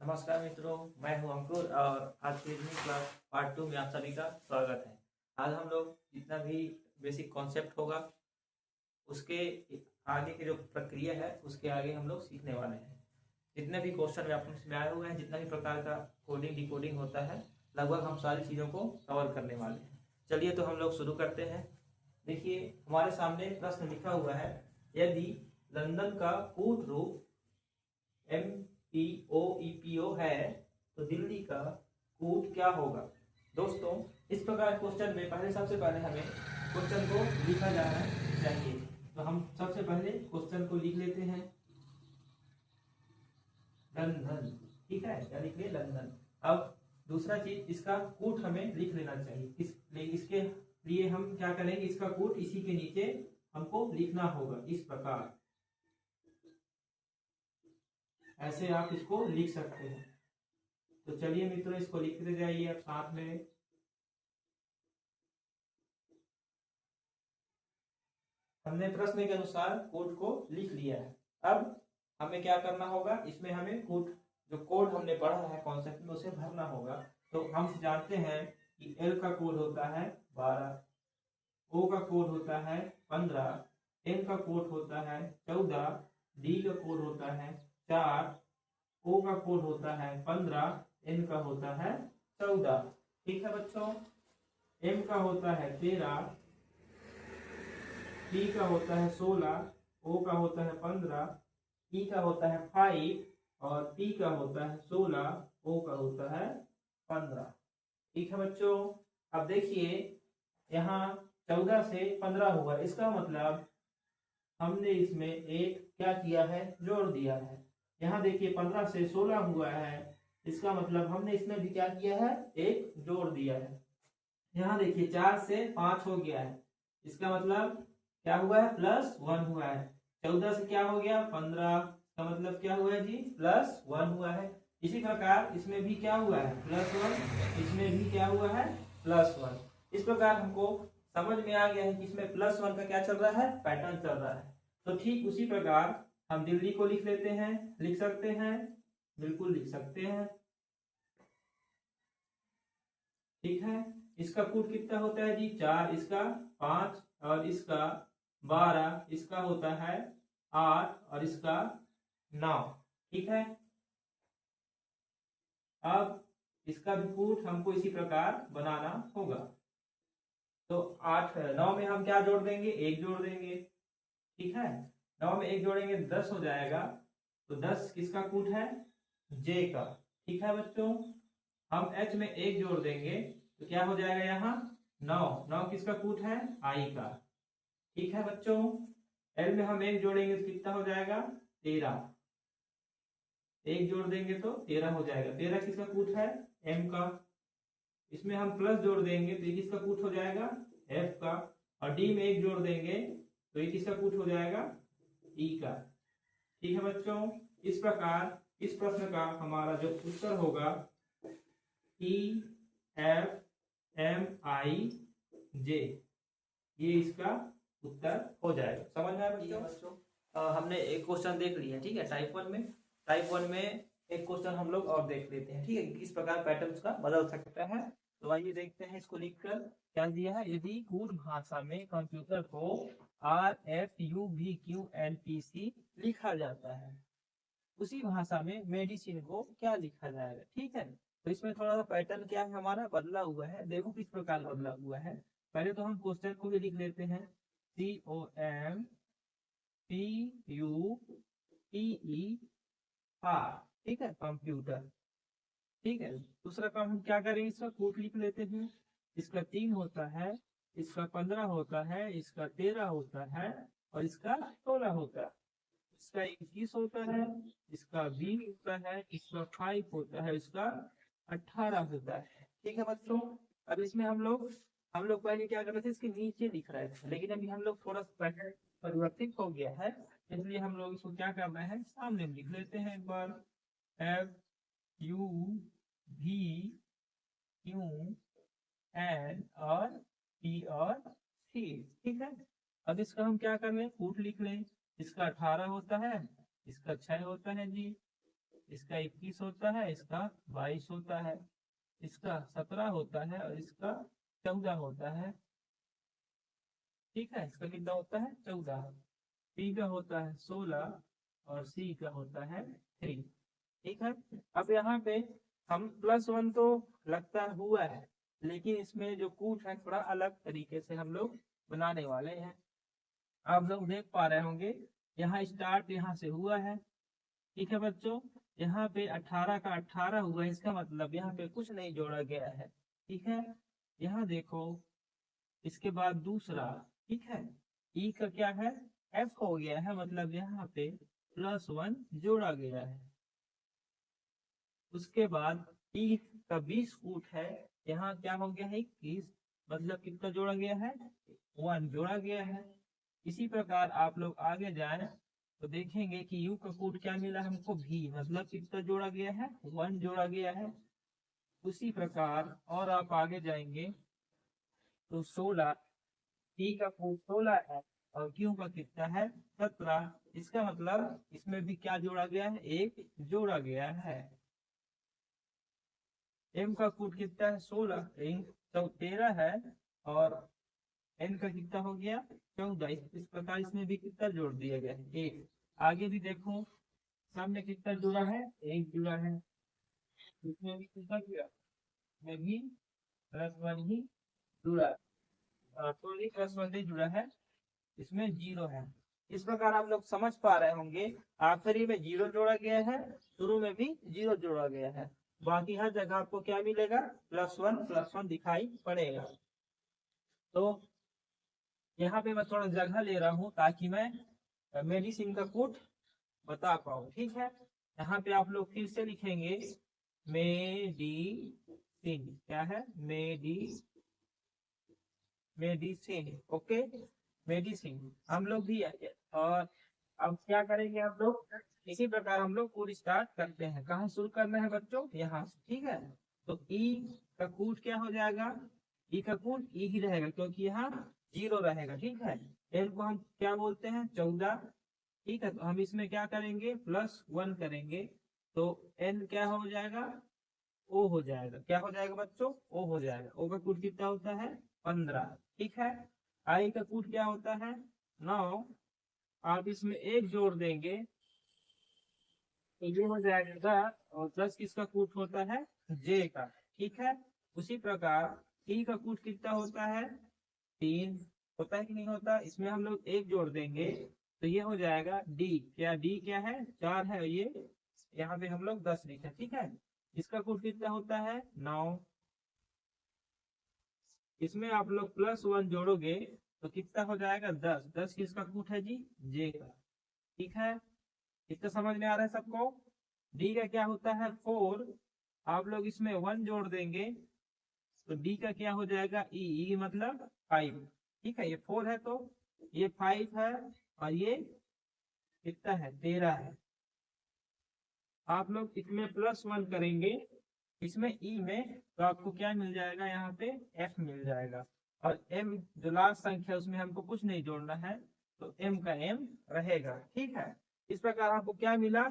नमस्कार मित्रों, मैं हूं अंकुर और आज की इवनिंग क्लास पार्ट 2 में आप सभी का स्वागत है। आज हम लोग जितना भी बेसिक कॉन्सेप्ट होगा उसके आगे की जो प्रक्रिया है उसके आगे हम लोग सीखने वाले हैं। जितने भी क्वेश्चन में आए हुए हैं, जितना भी प्रकार का कोडिंग डिकोडिंग होता है, लगभग हम सारी चीज़ों को कवर करने वाले हैं। चलिए तो हम लोग शुरू करते हैं। देखिए, हमारे सामने प्रश्न लिखा हुआ है, यदि लंदन का पूर्ण रूप MPOEPO है तो दिल्ली का कूट क्या होगा। दोस्तों, इस प्रकार क्वेश्चन में सबसे पहले हमें क्वेश्चन को लिखा जाना चाहिए। तो हम सबसे पहले क्वेश्चन को लिख लेते हैं, लंदन। ठीक है, क्या लिख लिया, लंदन। अब दूसरा चीज, इसका कूट हमें लिख लेना चाहिए। इसके लिए हम क्या करेंगे, इसका कूट इसी के नीचे हमको लिखना होगा। इस प्रकार ऐसे आप इसको लिख सकते हैं। तो चलिए मित्रों, इसको लिखते जाइए आप साथ में। हमने प्रश्न के अनुसार कोड को लिख लिया है। अब हमें क्या करना होगा, इसमें हमें कोड, जो कोड हमने पढ़ा है कॉन्सेप्ट में, उसे भरना होगा। तो हम जानते हैं कि एल का कोड होता है 12, ओ का कोड होता है 15, एन का कोड होता है 14, डी का कोड होता है 4, ओ का कोड होता है 15, एन का होता है 14। ठीक है बच्चों, एम का होता है 13, पी का होता है 16, ओ का होता है 15, ई का होता है 5 और पी का होता है 16, ओ का होता है 15। ठीक है बच्चों, अब देखिए यहाँ 14 से 15 हुआ, इसका मतलब हमने इसमें एक क्या किया है, जोड़ दिया है। यहाँ देखिए 15 से 16 हुआ है, इसका मतलब हमने इसमें भी क्या किया है, एक जोड़ दिया है। यहाँ देखिए 4 से 5 हो गया है, इसका मतलब क्या हुआ है, +1 हुआ है। 14 से क्या हो गया, 15, का मतलब क्या हुआ है जी, +1 हुआ है। इसी प्रकार इसमें भी क्या हुआ है, +1, इसमें भी क्या हुआ है, +1। इस प्रकार हमको समझ में आ गया है कि इसमें +1 का क्या चल रहा है, पैटर्न चल रहा है। तो ठीक उसी प्रकार हम दिल्ली को लिख लेते हैं। लिख सकते हैं, बिल्कुल लिख सकते हैं। ठीक है, इसका कूट कितना होता है जी, 4, इसका 5 और इसका 12, इसका होता है 8 और इसका 9। ठीक है, अब इसका भी कूट हमको इसी प्रकार बनाना होगा। तो 8 9 में हम क्या जोड़ देंगे, 1 जोड़ देंगे। ठीक है, 9 में 1 जोड़ेंगे 10 हो जाएगा। तो 10 किसका कूट है, जे का। ठीक है बच्चों, हम एच में 1 जोड़ देंगे तो क्या हो जाएगा, यहाँ 9, 9 किसका कूट है, आई का। ठीक है बच्चों, एल में हम 1 जोड़ेंगे तो कितना हो जाएगा, 13, 1 जोड़ देंगे तो 13 हो जाएगा। 13 किसका कूट है, एम का। इसमें हम प्लस जोड़ देंगे तो ये किसका कूट हो जाएगा, एफ का। और डी में 1 जोड़ देंगे तो ये किसका कूट हो जाएगा, ई का। ठीक है बच्चों, इस प्रकार इस प्रश्न का हमारा जो उत्तर होगा, EFMIJ, ये इसका उत्तर हो जाएगा। समझ में आया बच्चों? हमने एक क्वेश्चन देख लिया, ठीक है, टाइप 1 में एक क्वेश्चन हम लोग और देख लेते हैं। ठीक है, किस प्रकार पैटर्न का बदल सकता है। तो आइए देखते हैं, इसको लिखकर क्या दिया है, यदि कूट भाषा में कंप्यूटर को RFUVQNPC लिखा जाता है, उसी भाषा में मेडिसिन को क्या लिखा जाएगा। ठीक है, तो इसमें थोड़ा सा पैटर्न क्या है, हमारा बदला हुआ है। देखो किस प्रकार बदला हुआ है। पहले तो हम क्वेश्चन को भी लिख लेते हैं, COMPUTER। ठीक है, कंप्यूटर। ठीक है, दूसरा काम हम क्या करेंगे, इसका कूट लिख लेते हैं। इसका 3 होता है, इसका 15 होता है, इसका 13 होता है और इसका 16 होता है। इसका 21 होता है, इसका 20 होता है, इसका 5 होता है, इसका 18 होता है। ठीक है बच्चों, अब इसमें हम लोग पहले क्या कर रहे थे, इसके नीचे लिख रहे थे, लेकिन अभी हम लोग थोड़ा सा पहले परिवर्तित हो गया है, इसलिए हम लोग इसको क्या कर रहे हैं, सामने लिख लेते हैं एक बार, FUVQN और P और C। ठीक है, अब इसका हम क्या कर रहे हैं, कूट लिख लें। इसका 18 होता है, इसका 6 होता है जी, इसका 21 होता है, इसका 22 होता है, इसका 17 होता है और इसका 14 होता है। ठीक है, इसका कितना होता है 14। पी का होता है 16 और सी का होता है 3। ठीक है, अब यहाँ पे हम +1 तो लगता हुआ है, लेकिन इसमें जो कूट है थोड़ा अलग तरीके से हम लोग बनाने वाले हैं। आप लोग देख पा रहे होंगे यहाँ स्टार्ट यहाँ से हुआ है। ठीक है बच्चों, यहाँ पे 18 का 18 हुआ, इसका मतलब यहाँ पे कुछ नहीं जोड़ा गया है। ठीक है, यहाँ देखो, इसके बाद दूसरा। ठीक है, ई का क्या है एफ हो गया है, मतलब यहाँ पे +1 जोड़ा गया है। उसके बाद ई का 20 कूट है, यहाँ क्या हो गया है 21, मतलब कितना जोड़ा गया है 1 जोड़ा गया है। इसी प्रकार आप लोग आगे जाएं तो देखेंगे कि यू का कूट क्या मिला हमको भी, मतलब कितना जोड़ा गया है 1 जोड़ा गया है। उसी प्रकार और आप आगे जाएंगे तो 16, टी का कूट 16 है और क्यू का कितना है 17। इसका मतलब इसमें भी क्या जोड़ा गया है 1 जोड़ा गया है। एम का कूट कितना है 16, तो 13 है और एन का कितना हो गया 14। इस प्रकार इसमें भी कितना जोड़ दिया गया है 1। आगे भी देखो सामने कितना जुड़ा है 1 जुड़ा है, इसमें भी कितना जुड़ा में भी +1 ही जुड़ा, सॉरी +1 ही जुड़ा है, इसमें 0 है। इस प्रकार आप लोग समझ पा रहे होंगे, आखिरी में 0 जोड़ा गया है, शुरू में भी 0 जोड़ा गया है, बाकी हर जगह आपको क्या मिलेगा +1 दिखाई पड़ेगा। तो यहाँ पे मैं थोड़ा जगह ले रहा हूँ ताकि मैं मेडिसिन का कोड बता पाऊँ। ठीक है, यहाँ पे आप लोग फिर से लिखेंगे मेडिसिन, क्या है मेडिसिन, ओके मेडिसिन हम लोग भी है। और अब क्या करेंगे हम लोग, इसी प्रकार हम लोग कोड स्टार्ट करते हैं। कहाँ शुरू करना है बच्चों, यहाँ से। ठीक है, तो ई का कोड क्या हो जाएगा, ई का कोड ई ही रहेगा क्योंकि यहाँ 0 रहेगा। ठीक है, एल को हम क्या बोलते हैं 14। ठीक है, तो हम इसमें क्या करेंगे +1 करेंगे, तो एन क्या हो जाएगा ओ हो जाएगा। क्या हो जाएगा बच्चों ओ हो जाएगा। ओ का कोड कितना होता है 15। ठीक है, आई का कोड क्या होता है 9। आप इसमें 1 जोड़ देंगे तो ये हो जाएगा 10, और 10 किसका कूट होता है जे का। ठीक है, उसी प्रकार टी का कूट कितना होता है 3 होता है कि नहीं होता, इसमें हम लोग 1 जोड़ देंगे तो ये हो जाएगा डी। क्या डी क्या है 4 है, ये यहाँ पे हम लोग 10 लिखे। ठीक है, इसका कूट कितना होता है 9। इसमें आप लोग +1 जोड़ोगे तो कितना हो जाएगा 10। 10 किसका कूट है जी जे का। ठीक है, इतना समझ में आ रहा है सबको। डी का क्या होता है 4, आप लोग इसमें 1 जोड़ देंगे तो डी का क्या हो जाएगा ई मतलब 5। ठीक है, ये 4 है तो ये 5 है और ये कितना है 13 है। आप लोग इसमें +1 करेंगे इसमें ई में तो आपको क्या मिल जाएगा, यहाँ पे एफ मिल जाएगा। और एम जो लास्ट संख्या उसमें हमको कुछ नहीं जोड़ना है तो एम का एम रहेगा। ठीक है, इस प्रकार आपको क्या मिला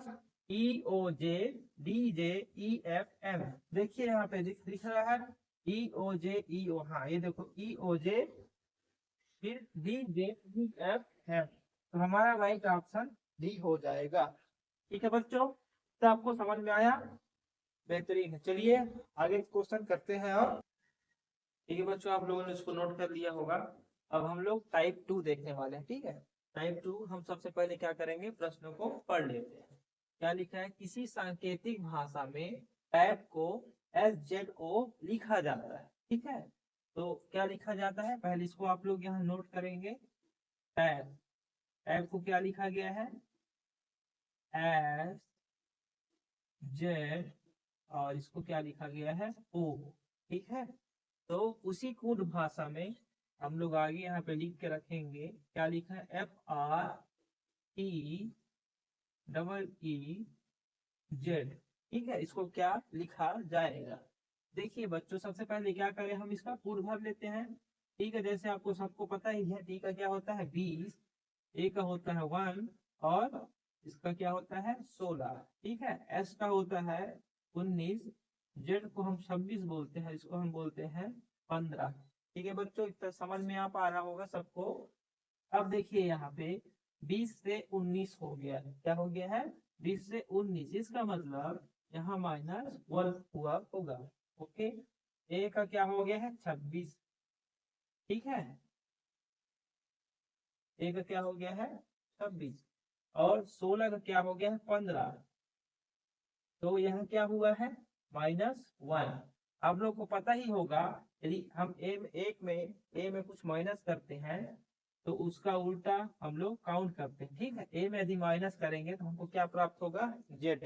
E O J D J E F M. देखिए यहाँ पे दिख रहा है ई ओ जे ई ओ, हाँ ये देखो ई ओ जे फिर D J E F M, तो हमारा राइट ऑप्शन डी हो जाएगा। ठीक है बच्चों, तो आपको समझ में आया, बेहतरीन है। चलिए आगे क्वेश्चन करते हैं। और ठीक है बच्चों, आप लोगों ने इसको नोट कर लिया होगा। अब हम लोग टाइप 2 देखने वाले हैं। ठीक है, टाइप 2 हम सबसे पहले क्या करेंगे, प्रश्नों को पढ़ लेते हैं। क्या लिखा है, किसी सांकेतिक भाषा में टाइप को SZO लिखा जाता है। ठीक है, तो क्या लिखा जाता है, पहले इसको आप लोग यहाँ नोट करेंगे। टाइप टाइप को क्या लिखा गया है SZ, और इसको क्या लिखा गया है O। ठीक है, तो उसी कूट भाषा में हम लोग आगे यहाँ पे लिख के रखेंगे, क्या लिखा है FREEZ। ठीक है, इसको क्या लिखा जाएगा। देखिए बच्चों, सबसे पहले क्या करें, हम इसका कूट भर लेते हैं। ठीक है, जैसे आपको सबको पता ही है टी का क्या होता है 20, ए का होता है 1 और इसका क्या होता है 16, ठीक है। एस का होता है 19, जेड को हम 26 बोलते हैं, इसको हम बोलते हैं 15। ठीक है बच्चों, इतना समझ में आ पा रहा होगा सबको। अब देखिए यहाँ पे 20 से 19 हो गया है, क्या हो गया है 20 से 19, इसका मतलब यहाँ -1 हुआ होगा। ओके, ए का क्या हो गया है 26, ठीक है, ए का क्या हो गया है 26, और 16 का क्या हो गया है 15, तो यहाँ क्या हुआ है -1। आप लोग को पता ही होगा, यदि हम ए में कुछ माइनस करते हैं तो उसका उल्टा हम लोग काउंट करते हैं, ठीक है। ए में यदि माइनस करेंगे तो हमको क्या प्राप्त होगा जेड,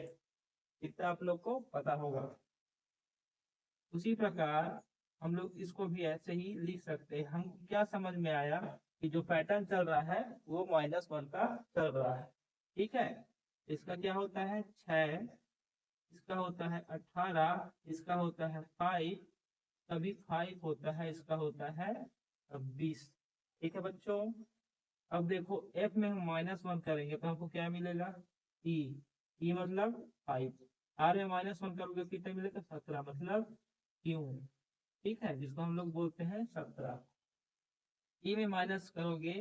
इतना आप लोग को पता होगा। उसी प्रकार हम लोग इसको भी ऐसे ही लिख सकते हैं। हम क्या समझ में आया कि जो पैटर्न चल रहा है वो -1 का चल रहा है, ठीक है। इसका क्या होता है 6, इसका होता है 18, इसका होता है 5, तभी 5 होता है, इसका होता है 20, ठीक है बच्चों। अब देखो एफ में हम -1 करेंगे तो हमको क्या मिलेगा ई, ई मतलब 5, आर में -1 करोगे कितना मिलेगा 17, मतलब क्यों, ठीक है, जिसको हम लोग बोलते हैं 17। ई में माइनस करोगे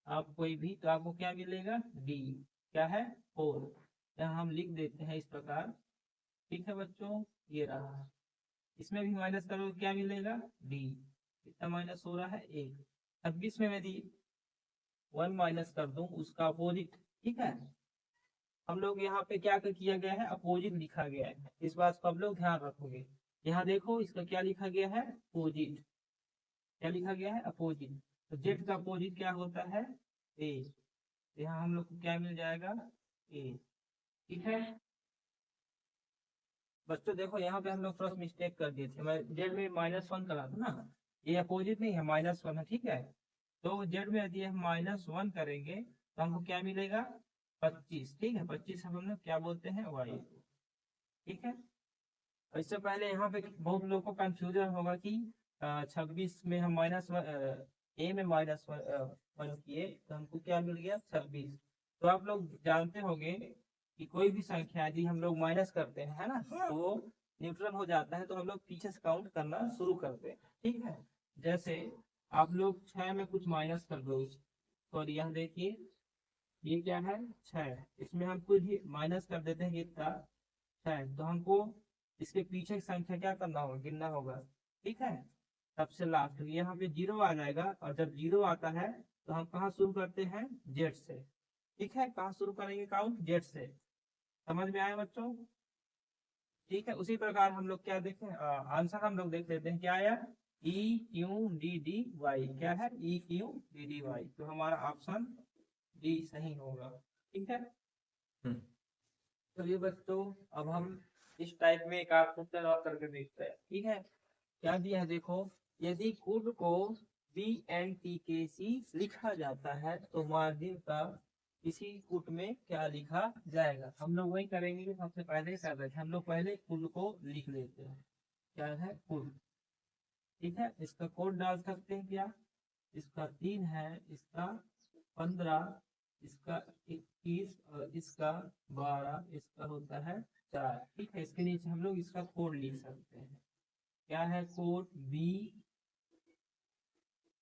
आप कोई भी तो आपको क्या मिलेगा डी, क्या है 4, यहाँ हम लिख देते हैं इस प्रकार, ठीक है बच्चों। ये रहा, इसमें भी माइनस करोगे क्या मिलेगा डी, कितना माइनस हो रहा है 1। 26 में यदि 1 माइनस कर दूं उसका अपोजिट, ठीक है। हम लोग यहाँ पे क्या किया गया है अपोजिट लिखा गया है, इस बात को आप लोग ध्यान रखोगे। यहाँ देखो इसका क्या लिखा गया है अपोजिट, क्या लिखा गया है अपोजिट, तो जेड का अपोजिट क्या होता है ए, यहाँ हम लोग को क्या मिल जाएगा ए, ठीक है बच्चों। देखो यहाँ पे हम लोग थोड़ा मिस्टेक कर दिए थे, मैं जेड में -1 करा था ना, ये अपोजिट नहीं है -1 है, ठीक है। तो जेड में यदि हम -1 करेंगे तो हमको क्या मिलेगा 25, ठीक है, 25 हम लोग क्या बोलते हैं वाई, ठीक है। इससे पहले यहाँ पे बहुत लोगों को कंफ्यूजन होगा कि 26 में हम ए में -1 किए तो हमको क्या मिल गया 26। तो आप लोग जानते होंगे कि कोई भी संख्या यदि हम लोग माइनस करते हैं, है ना, तो वो न्यूट्रल हो जाता है, तो हम लोग पीछे से काउंट करना शुरू करते हैं, ठीक है। जैसे आप लोग 6 में कुछ माइनस कर दो, और यहाँ देखिए ये क्या है 6, इसमें हम कुछ माइनस कर देते हैं कितना 6, तो हमको इसके पीछे की संख्या क्या करना होगा गिनना होगा, ठीक है। सबसे लास्ट यहाँ पे 0 आ जाएगा, और जब 0 आता है तो हम कहाँ शुरू करते हैं जेड से, ठीक है, कहाँ शुरू करेंगे काउंट जेड से, समझ में आया बच्चों, ठीक है। उसी प्रकार हम लोग क्या देखें आंसर हम लोग देख लेते हैं क्या आया E Q D D Y, क्या है E Q D D Y, तो हमारा ऑप्शन डी सही होगा, ठीक है। चलिए बच्चों, अब हम इस टाइप में एक आध क्वेश्चन और करके देखते हैं, ठीक है। क्या दिया है देखो, यदि कोड को बी एन टी के सी लिखा जाता है तो मार्जिन का इसी कूट में क्या लिखा जाएगा। हम लोग वही करेंगे जो सबसे पहले कर रहे थे, हम लोग पहले कुल को लिख लेते हैं, क्या है कुल, ठीक है। इसका कोड डाल सकते हैं क्या, इसका 3 है, इसका 15, इसका 21, और इसका 12, इसका होता है 4, ठीक है। इसके नीचे हम लोग इसका कोड लिख सकते हैं, क्या है कोड बी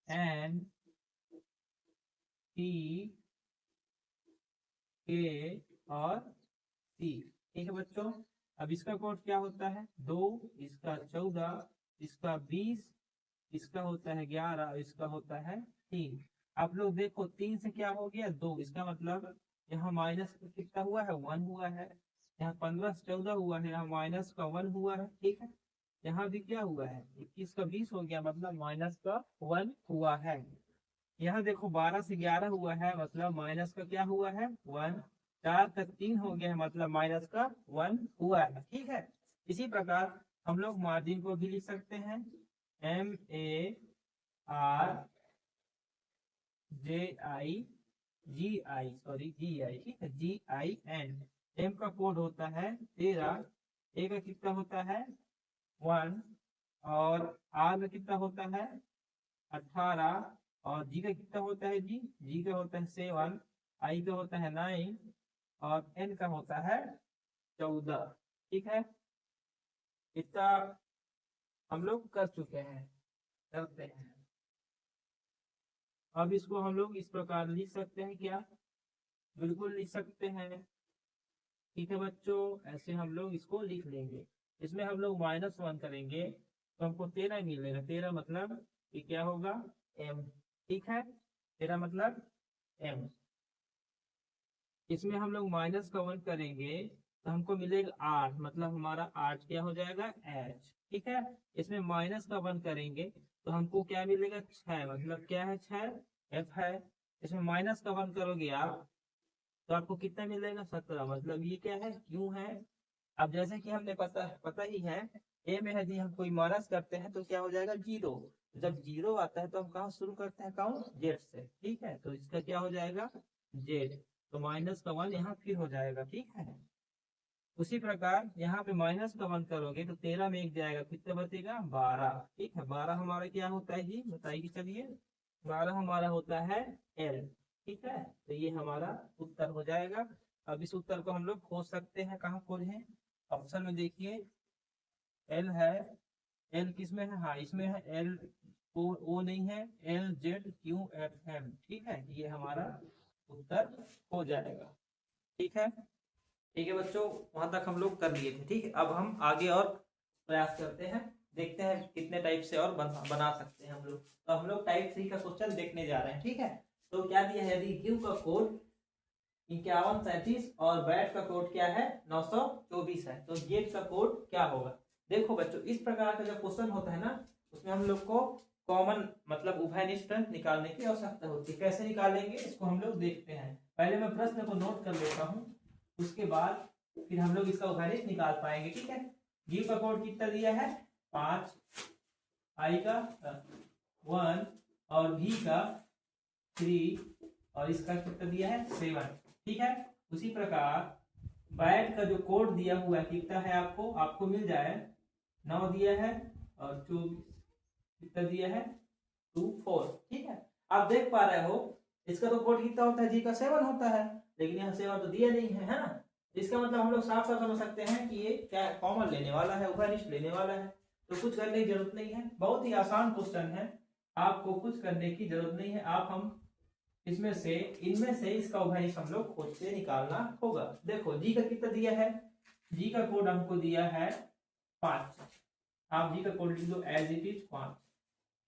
एन टी के और सी, ठीक है बच्चों। अब इसका कोड क्या होता है 2, इसका 14, इसका 20, इसका होता है 11, इसका होता है 3। आप लोग देखो 3 से क्या हो गया 2, इसका मतलब यहाँ माइनस कितना हुआ है 1 हुआ है, यहाँ 15 से 14 हुआ है, यहाँ माइनस का 1 हुआ है, ठीक है। यहाँ भी क्या हुआ है 21 का 20 हो गया, मतलब माइनस का 1 हुआ है। यहाँ देखो 12 से 11 हुआ है, मतलब माइनस का क्या हुआ है 1, 4 का 3 हो गया है, मतलब माइनस का 1 हुआ है, ठीक है। इसी प्रकार हम लोग मार्जिन को भी लिख सकते हैं MARGI, ठीक है, GIN। एम का कोड होता है 13, ए का कितना होता है 1, और आर का कितना होता है 18, और जी का कितना होता है जी का होता है 7, आई का होता है 9, और n का होता है 14। ठीक है, इतना हम लोग कर चुके हैं, करते हैं। अब इसको हम लोग इस प्रकार लिख सकते हैं क्या? बिल्कुल लिख सकते हैं। ठीक है बच्चों, ऐसे हम लोग इसको लिख लेंगे। इसमें हम लोग -1 करेंगे तो हमको 13 मिलेगा। 13 मतलब ये क्या होगा? m। ठीक है, 13 मतलब m। इसमें हम लोग -1 करेंगे तो हमको मिलेगा 8, मतलब हमारा 8 क्या हो जाएगा? h। ठीक है, इसमें -1 करेंगे तो हमको क्या मिलेगा? 6, मतलब क्या है? 6 f है। इसमें -1 करोगे आप तो आपको कितना मिलेगा? 17, मतलब ये क्या है? q है। अब जैसे कि हमने पता ही है, ए में यदि हम कोई माइनस करते हैं तो क्या हो जाएगा? 0। जब 0 आता है तो हम कहाँ शुरू करते हैं? काउंट जेड से। ठीक है, तो इसका क्या हो जाएगा? जेड। तो -1 यहाँ फिर हो जाएगा। ठीक है, उसी प्रकार यहाँ पे -1 करोगे तो 13 में एक जाएगा, कितना बचेगा? 12। ठीक है, 12 हमारा क्या होता है जी? बताइए चलिए। 12 हमारा होता है एल। ठीक है, तो ये हमारा उत्तर हो जाएगा। अब इस उत्तर को हम लोग खोज सकते हैं। कहाँ खोजें? ऑप्शन में देखिए, एल है। एल किस में है? हाँ, इसमें है। एल ओ नहीं है, L Z Q F M. ठीक है, ये हमारा उत्तर हो जाएगा। ठीक है, ठीक है बच्चों, वहां तक हम लोग कर लिए थे। ठीक है, अब हम आगे और प्रयास करते हैं, देखते हैं कितने टाइप से और बना सकते हैं हम लोग। तो हम लोग टाइप 3 का क्वेश्चन देखने जा रहे हैं। ठीक है, तो क्या दिया है? यदि क्यू का कोड 5137 और बैट का कोड क्या है? 924 है, तो जेड का कोड क्या होगा? देखो बच्चों, इस प्रकार का जो क्वेश्चन होता है ना, उसमें हम लोग को कॉमन मतलब उभयनिष्ठ निकालने की आवश्यकता होती है। कैसे निकालेंगे इसको हम लोग देखते हैं। पहले मैं प्रश्न को नोट कर लेता हूँ, उसके बाद फिर हम लोग इसका उभयनिष्ठ निकाल पाएंगे। ठीक है, जीव का कोड कितना दिया है? 5, आई का 1 और भी का 3 और इसका कितना दिया है? 7। ठीक है, उसी प्रकार बैट का जो कोड दिया हुआ है कितना है? आपको मिल जाए 9 दिया है और 24 कितना दिया है? 24। ठीक है, आप देख पा रहे हो इसका तो कोड कितना होता है? जी का 7 होता है, लेकिन यहाँ 7 तो दिया नहीं है, है ना? इसका मतलब हम लोग साफ साफ समझ सकते हैं कि ये क्या कॉमन लेने वाला है, उभयनिष्ठ लेने वाला है। तो कुछ करने की जरूरत नहीं है, बहुत ही आसान क्वेश्चन है, आपको कुछ करने की जरूरत नहीं है। आप हम इनमें से इसका उभयनिष्ठ हम लोग खोज के निकालना होगा। देखो जी का कितना दिया है? जी का कोड हमको दिया है 5। आप जी का कोड लिख दो एज इट इज 5।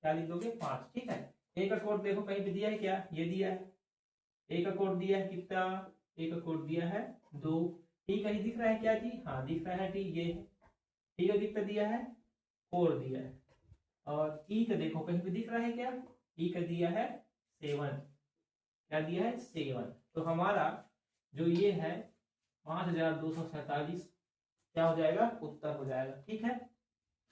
क्या लिख दोगे? 5। ठीक है, ए का कोड देखो कहीं पे दिया है क्या? ये दिया है। ए का कोड दिया है कितना? ए का कोड दिया है 2। टी कहीं दिख रहा है क्या जी? हाँ दिख रहा है टी, ये टी का कितना दिया है? 4 दिया है। और ई का देखो कहीं पे दिख रहा है क्या? ई का दिया है 7। क्या दिया है? 7। तो हमारा जो ये है 5247 क्या हो जाएगा? उत्तर हो जाएगा। ठीक है,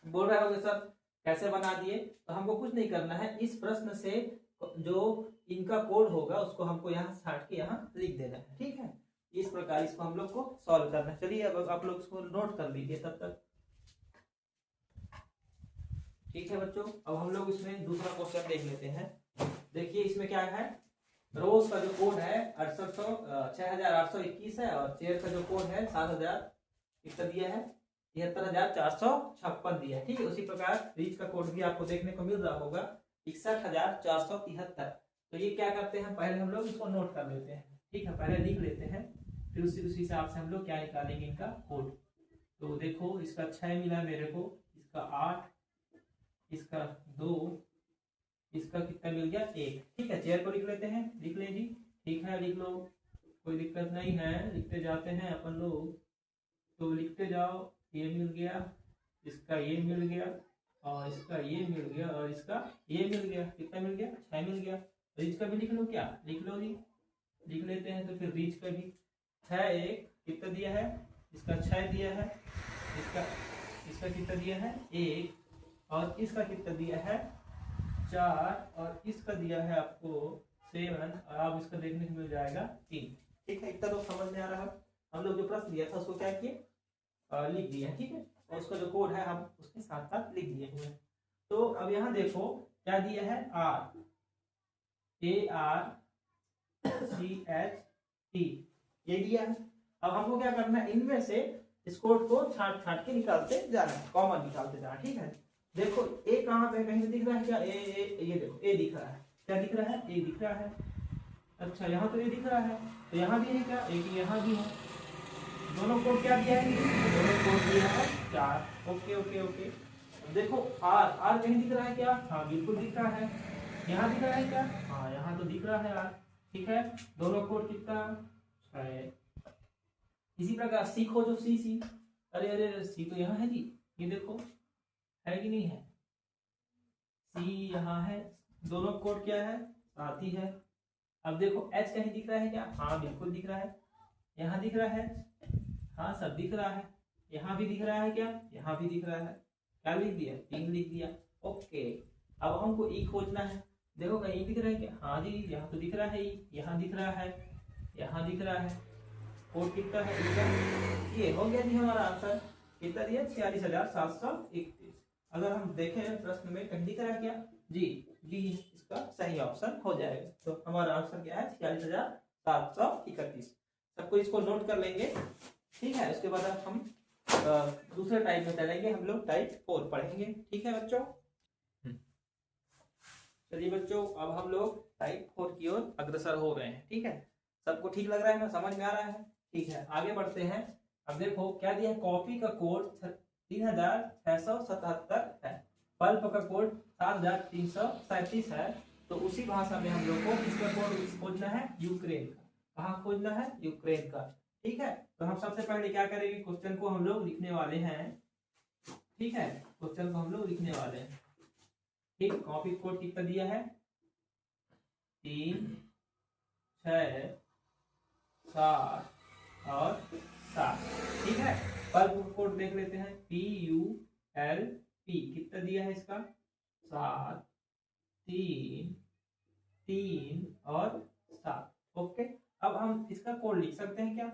बोल रहे होगे सर कैसे बना दिए? तो हमको कुछ नहीं करना है, इस प्रश्न से जो इनका कोड होगा उसको हमको यहाँ छाट के यहाँ लिख देना है। ठीक है, इस प्रकार इसको हम लोग को सॉल्व करना है। चलिए अब आप लोग इसको नोट कर लीजिए तब तक। ठीक है बच्चों, अब हम लोग इसमें दूसरा क्वेश्चन देख लेते हैं। देखिए इसमें क्या है, रोज का जो कोड है 6821 है और चेयर का जो कोड है 7000 कितना दिया है? 73456 दिया है। ठीक है, उसी प्रकार रीच का कोड भी आपको देखने को मिल रहा होगा 61473। तो ये क्या करते हैं, पहले हम लोग इसको नोट कर लेते हैं। ठीक है, पहले लिख लेते हैं, फिर उसी हिसाब से हम लोग क्या निकालेंगे इनका कोड। तो देखो इसका 6 मिला मेरे को, इसका 8, इसका 2, इसका कितना मिल गया? 1। ठीक है, चेयर को लिख लेते हैं, लिख ले जी। ठीक है, लिख लो, कोई दिक्कत नहीं है, लिखते जाते हैं अपन लोग। तो लिखते जाओ, ये मिल गया, इसका ये मिल गया और इसका ये मिल गया और इसका ये मिल गया। कितना मिल गया? 6 मिल गया। रीच का भी लिख लो क्या? लिख लो जी, लिख लेते हैं। तो फिर रीच का भी 6 1 कितना दिया है? इसका 6 दिया है, इसका कितना दिया है? 1 और इसका कितना दिया है? 4 और इसका दिया है आपको 7 और आप इसका देखने को मिल जाएगा 3। ठीक है, इतना तो समझ में आ रहा है। हम लोग जो प्रश्न दिया था उसको क्या किए? लिख दिया। ठीक है, और उसका जो कोड है हम उसके साथ साथ लिख दिए हुए। तो अब यहाँ देखो क्या दिया है? ARCHT ये दिया है। अब हमको क्या करना है, इनमें से इस कोड को छांट छांट के निकालते जाना है, कॉमन निकालते जाना। ठीक है, देखो ए कहाँ पे कहीं दिख रहा है क्या, ये देखो ए दिख रहा है, क्या दिख रहा है, ए दिख रहा है। अच्छा यहाँ तो ए दिख रहा है, तो यहाँ भी है क्या, एक यहाँ भी है। दोनों कोड क्या दिया है, दोनों कोड दिया है 4। Okay okay okay. देखो आर, आर कहीं दिख रहा है क्या, हाँ बिल्कुल दिख रहा है। यहाँ दिख रहा है क्या, हाँ यहाँ तो दिख रहा है आर। ठीक है, दोनों कोड कितना है। इसी प्रकार सी खोजो, सी सी, अरे अरे सी तो यहाँ है जी, ये देखो है कि नहीं है, सी यहाँ है। दोनों कोड क्या है, साथ ही है। अब देखो एच कहीं दिख रहा है क्या, हाँ बिल्कुल दिख रहा है। यहाँ दिख रहा है, हाँ सब दिख रहा है। यहाँ भी दिख रहा है क्या, यहाँ भी दिख रहा है। क्या लिख दिया, 3 लिख दिया। ओके, अब हमको ई खोजना है। देखो कहीं दिख रहा है क्या, हाँ जी यहाँ तो दिख रहा है ई, यहाँ दिख रहा है, यहाँ दिख रहा है। कोड कितना है इसका, ये हो गया जी हमारा आंसर। कितना दिया, 46,731। अगर हम देखें प्रश्न में कहीं दिख रहा है क्या, जी डी इसका सही ऑप्शन हो जाएगा। तो हमारा आंसर क्या है, 46,731। सबको इसको नोट कर लेंगे। ठीक है, उसके बाद हम दूसरे टाइप में चलेंगे, हम लोग टाइप 4 पढ़ेंगे। ठीक है बच्चों, चलिए बच्चों अब हम लोग टाइप 4 की ओर अग्रसर हो रहे हैं। ठीक है, सबको ठीक लग रहा है ना, समझ में आ रहा है। ठीक है, आगे बढ़ते हैं। अब देखो क्या दिया है, कॉफी का कोड 3677 है, पल्प का कोड 7337 है। तो उसी भाषा में हम लोग को किसका कोड खोजना है, यूक्रेन का। कहाँ खोजना है, यूक्रेन का। ठीक है, तो हम सबसे पहले क्या करेंगे, क्वेश्चन को हम लोग लिखने वाले हैं। ठीक है, क्वेश्चन को हम लोग लिखने वाले हैं। ठीक, कॉपी कोड कितना दिया है, 3 6 7 और 7। ठीक है, पल्प कोड देख लेते हैं, PULP कितना दिया है इसका, 7 3 3 और 7। ओके, अब हम इसका कोड लिख सकते हैं क्या,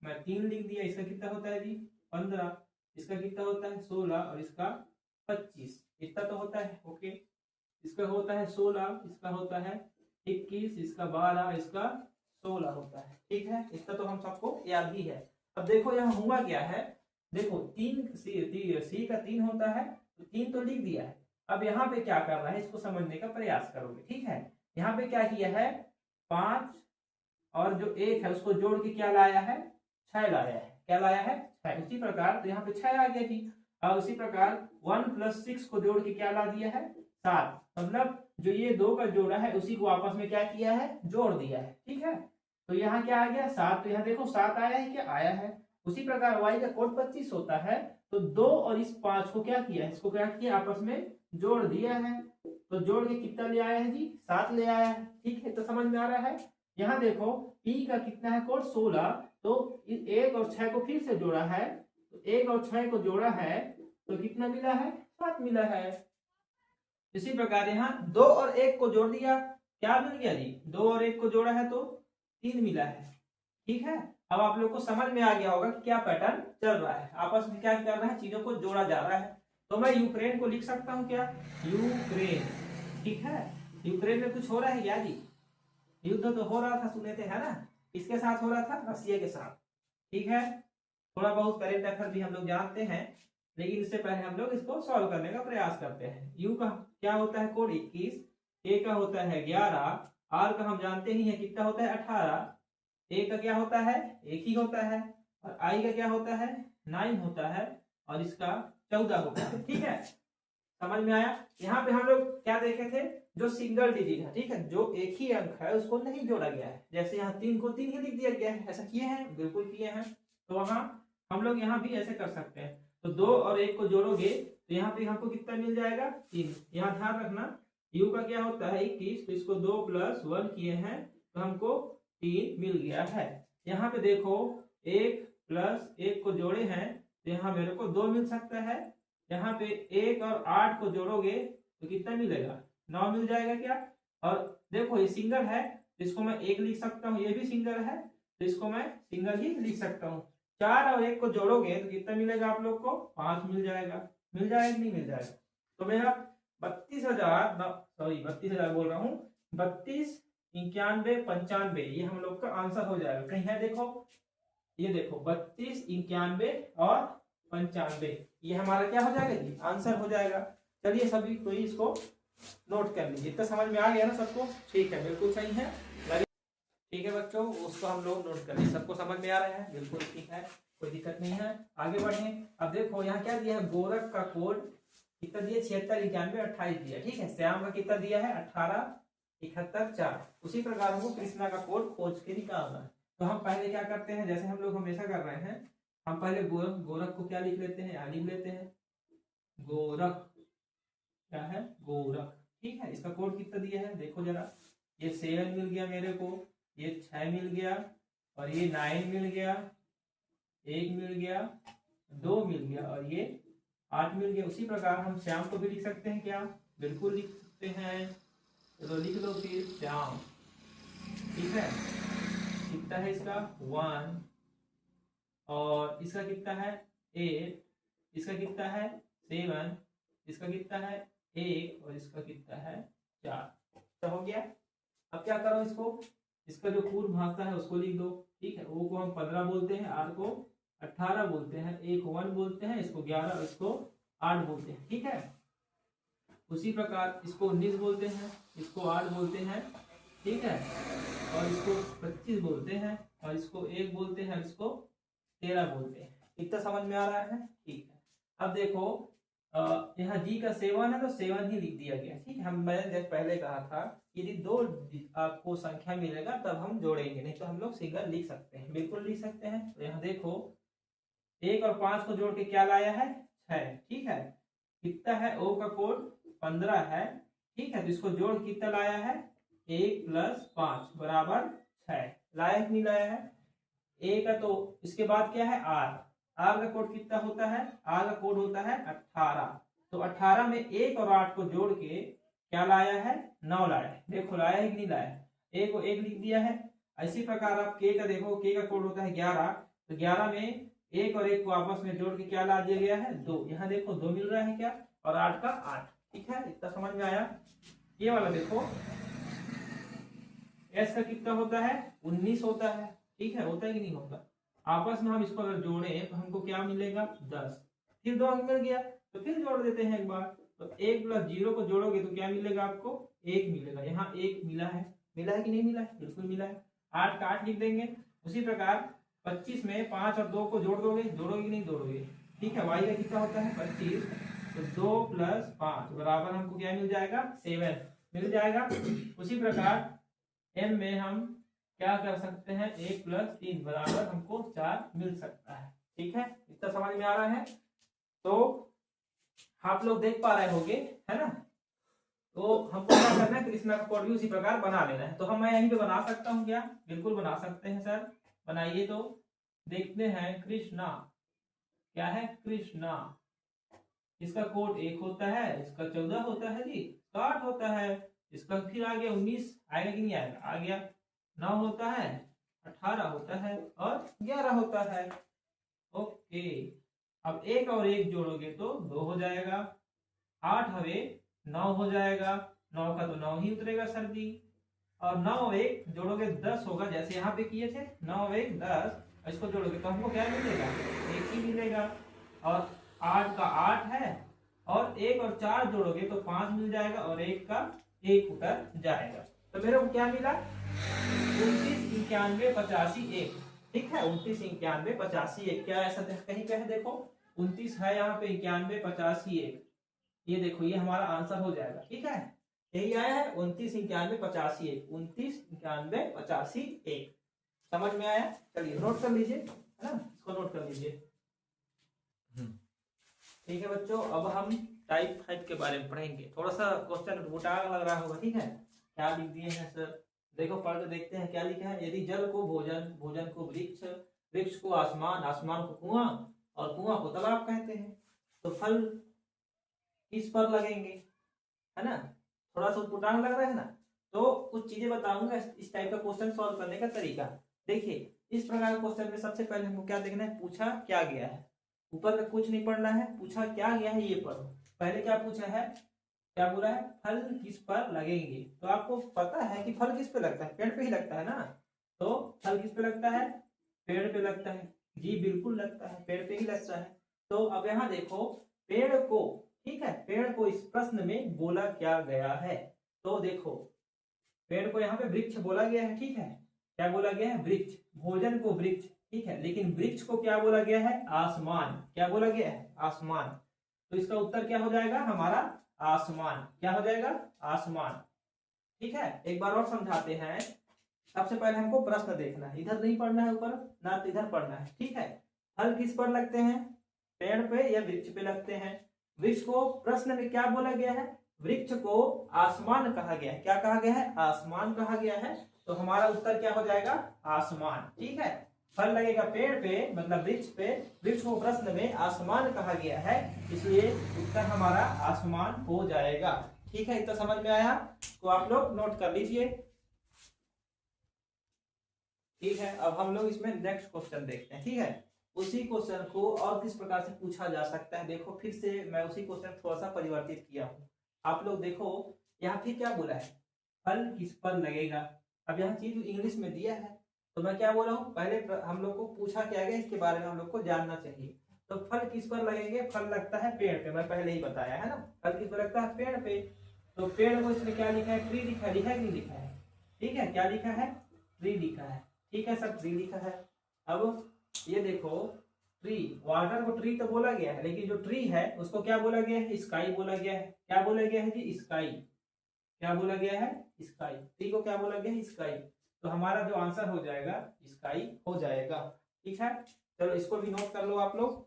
मैं 3 लिख दिया। इसका कितना होता है जी 15, इसका कितना होता है 16 और इसका 25, इतना तो होता है। ओके, इसका होता है 16, इसका होता है 21, इसका 12, इसका 16 होता है। ठीक है, इतना तो हम सबको याद ही है। अब देखो यहाँ हुआ क्या है, देखो 3 सी का 3 होता है, तो 3 तो लिख दिया है। अब यहाँ पे क्या कर रहा है, इसको समझने का प्रयास करोगे। ठीक है, यहाँ पे क्या किया है, 5 और जो 1 है उसको जोड़ के क्या लाया है, 6 लाया है। क्या लाया है, 6। उसी प्रकार तो यहाँ पे 6 आ गया जी। और उसी प्रकार 1 + 6 को जोड़ के क्या ला दिया है, 7। मतलब जो ये 2 का जोड़ा है उसी को आपस में क्या किया है, जोड़ दिया है। ठीक है, तो यहाँ क्या आ गया 7, तो यहाँ देखो 7 आया है क्या, आया है। उसी प्रकार y का कोड 25 होता है, तो 2 और इस 5 को क्या किया है, इसको क्या किया, आपस में जोड़ दिया है। तो जोड़ के कितना ले आया है जी, 7 ले आया है। ठीक है, तो समझ में आ रहा है। यहाँ देखो p का कितना है कोड 16, तो 1 और 6 को फिर से जोड़ा है, तो 1 और 6 को जोड़ा है तो कितना मिला है, 7 मिला है। इसी प्रकार यहाँ 2 और 1 को जोड़ दिया, क्या मिल गया जी, 2 और 1 को जोड़ा है तो 3 मिला है। ठीक है, अब आप लोग को समझ में आ गया होगा कि क्या पैटर्न चल रहा है, आपस में क्या कर रहा है, चीजों को जोड़ा जा रहा है। तो मैं यूक्रेन को लिख सकता हूँ क्या, यूक्रेन। ठीक है, यूक्रेन में कुछ हो रहा है क्या जी, युद्ध तो हो रहा था, सुने थे है ना, किसके साथ हो रहा था, रसिया के साथ। ठीक है, थोड़ा बहुत करेंट अफेयर भी हम लोग जानते हैं, लेकिन इससे पहले हम लोग इसको सॉल्व करने का प्रयास करते हैं। यू का क्या होता है कोड 21, ए का होता है 11, आर का हम जानते ही है कितना होता है 18, ए का क्या होता है 1 ही होता है, और आई का क्या होता है 9 होता है, और इसका 14 होता है। ठीक है, समझ में आया। यहाँ पे हम लोग क्या देखे थे, जो सिंगल डिजिट है, ठीक है, जो एक ही अंक है उसको नहीं जोड़ा गया है। जैसे यहाँ 3 को 3 ही लिख दिया गया है, ऐसा किए हैं, बिल्कुल किए हैं। तो वहां हम लोग यहाँ भी ऐसे कर सकते हैं। तो 2 और 1 को जोड़ोगे तो यहाँ पे हमको कितना मिल जाएगा, 3। यहाँ ध्यान रखना u का क्या होता है 21, तो इसको 2 + 1 किए हैं तो हमको 3 मिल गया है। यहाँ पे देखो 1 + 1 को जोड़े हैं तो यहाँ मेरे को 2 मिल सकता है। यहाँ पे 1 और 8 को जोड़ोगे तो कितना मिलेगा, 9 मिल जाएगा क्या। और देखो ये सिंगल है तो इसको मैं 1 लिख सकता हूँ, ये भी सिंगल है तो इसको मैं सिंगल ही लिख सकता हूँ। 4 और 1 को जोड़ोगे तो कितना मिलेगा आप लोग को, 5 मिल जाएगा। मिल जाएगा नहीं मिल जाएगा। तो मेरा 32,000 बोल रहा हूँ, 32 91 95 ये हम लोग का आंसर हो जाएगा। कहीं है देखो, ये देखो 32, 91 और 95, ये हमारा क्या हो जाएगा जी, आंसर हो जाएगा। चलिए सभी कोई इसको नोट कर लीजिए। इतना समझ में आ गया ना सबको? ठीक है, बिल्कुल सही है। ठीक है बच्चों, उसको हम लोग नोट कर लिए, सबको समझ में आ रहा है? बिल्कुल ठीक है, कोई दिक्कत नहीं है। आगे बढ़े। अब देखो यहाँ क्या दिया है, गोरख का कोड कितना दिया, 76, 91, 28 दिया। ठीक है, श्याम का कितना दिया है, 18, 71, 4। उसी प्रकार हमको कृष्णा का कोड खोज के निकालना है। तो हम पहले क्या करते हैं, जैसे हम लोग हमेशा कर रहे हैं, हम पहले गोरख को क्या लिख लेते हैं, या लिख लेते हैं गोरख, क्या है गोरख। ठीक है, इसका कोड कितना दिया है देखो जरा, ये 7 मिल गया मेरे को, ये 6 मिल गया, और ये 9 मिल गया, 1 मिल गया, 2 मिल गया, और ये 8 मिल गया। उसी प्रकार हम श्याम को भी लिख सकते हैं क्या, बिल्कुल लिख सकते हैं। तो लिख लो फिर श्याम। ठीक है, कितना है इसका 1, और इसका कितना है 8, इसका कितना है 7, इसका कितना है 1, और इसका कितना है 4। तो हो गया। अब क्या करो इसको, इसका जो पूर्व भाषा है उसको लिख दो। ठीक है, ओ को हम 15 बोलते हैं, आर को 18 बोलते हैं, ए को 1 बोलते हैं, इसको 11, इसको 8 बोलते हैं। ठीक है, उसी प्रकार इसको 19 बोलते हैं, इसको 8 बोलते हैं। ठीक है, और इसको 25 बोलते हैं, और इसको 1 बोलते हैं, इसको 13 बोलते हैं। इतना समझ में आ रहा है? ठीक है। अब देखो यहाँ जी का 7 है तो 7 ही लिख दिया गया। ठीक है, मैंने जैसे पहले कहा था, यदि 2 आपको संख्या मिलेगा तब हम जोड़ेंगे, नहीं तो हम लोग सिंगल लिख सकते हैं, बिल्कुल लिख सकते हैं। तो यहाँ देखो 1 और 5 को जोड़ के क्या लाया है 6। ठीक है, कितना है ओ का कोड 15 है। ठीक है, तो इसको जोड़ कितना लाया है 1 + 5 बराबर 6 लाया कि नहीं लाया है। ए का तो इसके बाद क्या है आर, आर का कोड कितना होता है, आर का कोड होता है 18। तो 18 में 1 और 8 को जोड़ के क्या लाया है 9 लाया है। देखो लाया है कि नहीं लाया है, ए को 1 लिख दिया है। इसी प्रकार आप के का देखो, के का कोड होता है 11, तो 11 में 1 और 1 को आपस में जोड़ के क्या ला दिया गया है 2। यहाँ देखो 2 मिल रहा है क्या, और 8 का 8। ठीक है, इतना समझ में आया। ये वाला देखो एस का कितना होता है 19 होता है। ठीक है, होता है कि नहीं होता, आपस में हम इसको अगर जोड़े तो हमको क्या मिलेगा 10। फिर 2 अंक मिल गया तो फिर जोड़ देते हैं एक बार, तो 1 + 0 को जोड़ोगे तो क्या मिलेगा आपको 1 मिलेगा। यहाँ 1 मिला है, मिला है कि नहीं मिला है, बिल्कुल मिला है। 8 का 8 लिख देंगे। उसी प्रकार 25 में 5 और 2 को जोड़ दोगे, जोड़ोगे कि नहीं जोड़ोगे। ठीक है, y का कितना होता है 25, तो 2 + 5 बराबर हमको क्या मिल जाएगा 7 मिल जाएगा। उसी प्रकार m में हम क्या कर सकते हैं 1 + 3 बराबर हमको 4 मिल सकता है। ठीक है, इतना समझ में आ रहा है। तो आप लोग देख पा रहे होंगे, है ना। तो हमको क्या करना है, कृष्णा का कोड भी उसी प्रकार बना लेना है। तो हम मैं यहीं पे बना सकता हूँ क्या, बिल्कुल बना सकते हैं सर, बनाइए। तो देखते हैं कृष्णा, क्या है कृष्णा, इसका कोड 1 होता है, इसका 14 होता है जी, 60 होता है, इसका फिर आ गया 19, आएगा कि नहीं आएगा, आ गया। 9 होता है, 18 होता है, और 11 होता है। ओके, अब 1 और 1 जोड़ोगे तो 2 हो जाएगा, 8 हवे 9 हो जाएगा, 9 का तो 9 ही उतरेगा सर जी, और 9 और 1 जोड़ोगे 10 होगा, जैसे यहाँ पे किए थे 9 और 1 10, इसको जोड़ोगे तो हमको क्या मिलेगा 1 ही मिलेगा। और 8 का 8 है, और 1 और 4 जोड़ोगे तो 5 मिल जाएगा, और 1 का 1 उतर जाएगा। तो मेरे को क्या मिला 29, 91, 85, 1। ठीक है, 29, 91, 85, 1। क्या ऐसा कहीं पे है देखो 29 है यहाँ पे, 91, 85, 1। ये देखो ये हमारा आंसर हो जाएगा। ठीक है, यही आया है 29, 91, 85, 1। 29, 91, 85, 1। समझ में आया? चलिए नोट कर लीजिए, है ना, इसको नोट कर लीजिए। ठीक है बच्चों, अब हम टाइफाइड के बारे में पढ़ेंगे। थोड़ा सा क्वेश्चन मोटा लग रहा होगा। ठीक है, क्या लिख दिए हैं सर, देखो पढ़ के देखते हैं क्या लिखा है। यदि जल को भोजन, भोजन को वृक्ष, वृक्ष को आसमान, आसमान को कुआं, और कुआं को तालाब कहते हैं, तो फल किस पर लगेंगे, है ना। थोड़ा सा उटपटांग लग रहा है ना। तो कुछ चीजें बताऊंगा इस टाइप का क्वेश्चन सॉल्व करने का तरीका। देखिए इस प्रकार का क्वेश्चन में सबसे पहले हमको क्या देखना है, पूछा क्या गया है। ऊपर का कुछ नहीं पढ़ना है, पूछा क्या गया है ये पढ़ो। पहले क्या पूछा है, क्या बोला है फल किस पर लगेंगे। तो आपको पता है कि फल किस पे लगता है, पेड़ पे ही लगता है ना। तो फल किस पे लगता है पेड़ पे लगता है, जी बिल्कुल लगता है, पेड़ पे ही लगता है। तो अब यहाँ देखो पेड़ को, ठीक है, पेड़ को इस प्रश्न में बोला क्या गया है। तो देखो पेड़ को यहाँ पे वृक्ष बोला गया है, ठीक है, क्या बोला गया है, वृक्ष, भोजन को वृक्ष, ठीक है, लेकिन वृक्ष को क्या बोला गया है, आसमान, क्या बोला गया है, आसमान। तो इसका उत्तर क्या हो जाएगा हमारा, आसमान, क्या हो जाएगा, आसमान। ठीक है, एक बार और समझाते हैं। सबसे पहले हमको प्रश्न देखना है, इधर नहीं पढ़ना है ऊपर ना, तो इधर पढ़ना है, ठीक है। फल किस पर लगते हैं, पेड़ पे या वृक्ष पे लगते हैं। वृक्ष को प्रश्न में क्या बोला गया है, वृक्ष को आसमान कहा गया है, क्या कहा गया है, आसमान कहा गया है। तो हमारा उत्तर क्या हो जाएगा, आसमान, ठीक है। फल लगेगा पेड़ पे मतलब वृक्ष पे, वृक्ष को प्रश्न में आसमान कहा गया है, इसलिए उत्तर हमारा आसमान हो जाएगा। ठीक है, इतना समझ में आया, तो आप लोग नोट कर लीजिए। ठीक है, अब हम लोग इसमें नेक्स्ट क्वेश्चन देखते हैं। ठीक है, उसी क्वेश्चन को और किस प्रकार से पूछा जा सकता है, देखो फिर से मैं उसी क्वेश्चन थोड़ा सा परिवर्तित किया हूँ। आप लोग देखो यहाँ फिर क्या बोला है, फल किस पर लगेगा। अब यहाँ चीज इंग्लिश में दिया है, तो मैं क्या बोल रहा हूँ, पहले हम लोग को पूछा क्या गया, इसके बारे में हम लोग को जानना चाहिए। तो फल किस पर लगेंगे, फल लगता है पेड़ पे, मैं पहले ही बताया है ना, फल किस पर लगता है, पेड़ पे। तो पेड़ को इसमें क्या लिखा है, ट्री लिखा है, लिखा है कि नहीं लिखा है, ठीक है, क्या लिखा है, ट्री लिखा है, ठीक है, सब ट्री लिखा है। अब ये देखो ट्री, वाटर को ट्री तो बोला गया है, लेकिन जो ट्री है उसको क्या बोला गया है, स्काई बोला गया है। क्या बोला गया है जी, स्काई, क्या बोला गया है, स्काई, ट्री को क्या बोला गया है, स्काई। तो हमारा जो आंसर हो जाएगा स्काई हो जाएगा। ठीक है, चलो इसको भी नोट कर लो आप लोग,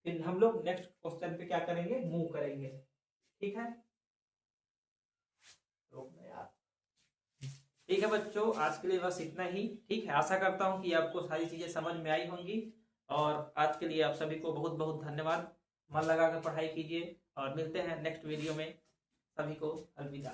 फिर हम लोग नेक्स्ट क्वेश्चन पे क्या करेंगे, मूव करेंगे। ठीक है, ठीक है बच्चों, आज के लिए बस इतना ही। ठीक है, आशा करता हूँ कि आपको सारी चीजें समझ में आई होंगी, और आज के लिए आप सभी को बहुत बहुत धन्यवाद। मन लगाकर पढ़ाई कीजिए, और मिलते हैं नेक्स्ट वीडियो में। सभी को अलविदा।